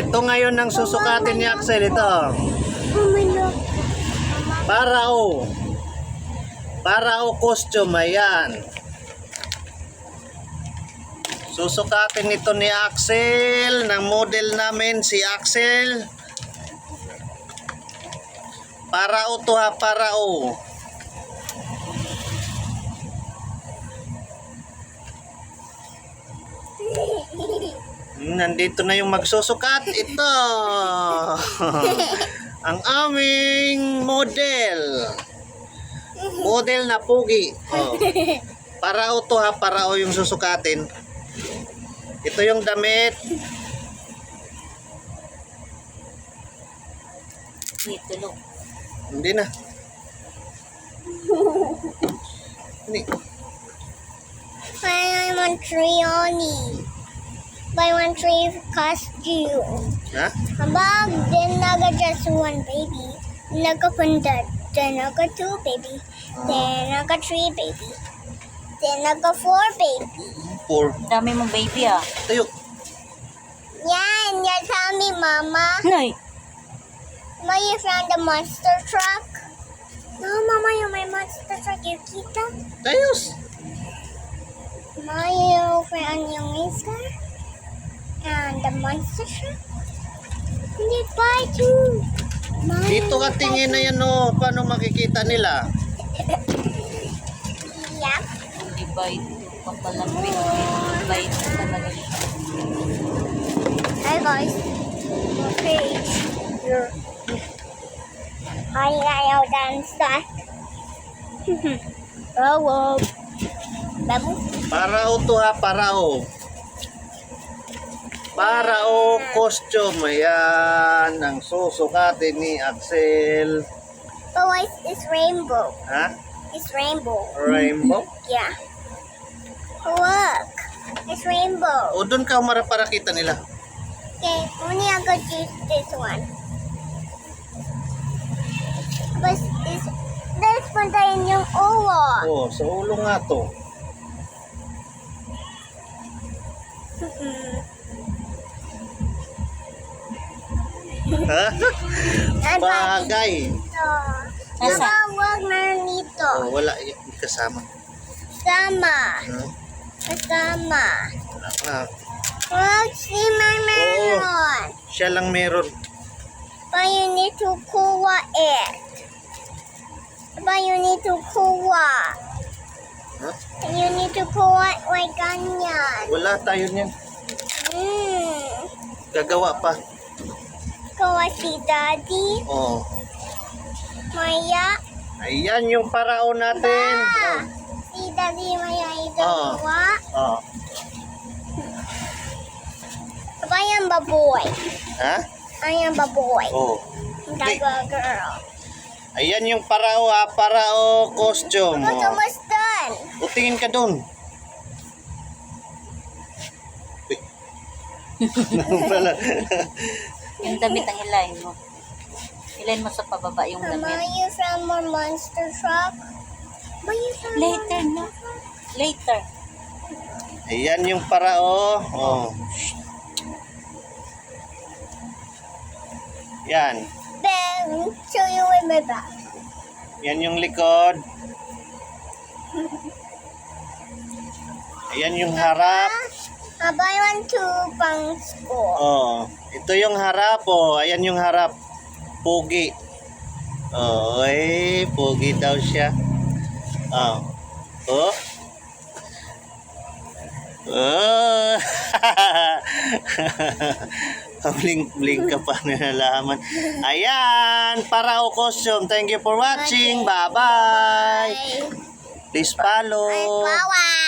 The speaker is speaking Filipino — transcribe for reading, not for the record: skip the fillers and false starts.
Ito ngayon ang susukatin ni Axel. Ito. Parao. Parao costume. Ayan. Susukatin ito ni Axel. Ng model namin si Axel. Parao to ha. Parao. Nandito na yung magsusukat. Ito. Ang aming model. Model na pugi. Oh. Parao to ha. Parao yung susukatin. Ito yung damit. Tulog. Hindi na. Hindi. I want Trioni. Buy one tree costume. Ha? Abang, then naga just one baby. Naga punda. Then naga two baby. Then naga three baby. Then naga four baby. Four. Dami mong baby ah. Tayo. Yan, you tell me, Mama. Nay. Mama, you found the monster truck? No, Mama, you my monster truck. You kita? Tayos. Mama, you found yung Easter? And the monster truck? Hindi pa too. Dito ka tingin na yan oh. Paano makikita nila? Yeah. Hindi ba ito papalapit? Hindi ba ito talaga siya? Hi guys. Okay. Ayaw dansa. Oh. Babu. Parao to ha. Parao. Parao costume. Ayan. Ang susukatin ni Axel. Oh, it's rainbow. Ha? It's rainbow. Rainbow? Yeah. Look. It's rainbow. O doon ka umarap para kita nila. Okay, only I could use this one. But there's punta in yung ulo. Oh, sa ulo nga to. Ha? And Bagay. dito. Nasa? Wag na nito. Oh, wala. Hindi kasama. Sama. Ha? Kasama. Wala ka. Wag si meron. Siya lang meron. But you need to kuha it. But you need to kuha. Ha? You need to kuha it like ganyan. Wala tayo niyan. Gagawa pa. Kuha si Daddy. Oh. Maya. Ayan yung parao natin. Ah, si Daddy Maya ito Oh. kuha. Oh. Ba yung baboy? Ha? Ayan baboy. Oh. Daga girl. Ayan yung parao ha. Parao costume. It's Oh. almost done. O, tingin ka doon. Uy. Naman pala. Yung damit ang hilahin mo. Hilahin mo sa pababa yung Mama, damit. you found more monster truck? But you found Later na. Later. Ayan yung parao. Oh. Yan. Then, show you with my back. Yan yung likod. Ayan yung harap. Buy one to pang school. Oh, ito yung harap oh. Ayan yung harap. Pugi. Oh, pugi daw siya. Oh. Oh. Oh. Blink ka pa nalalaman. Ayan, parao costume. Thank you for watching. Bye-bye. Please follow. Bye.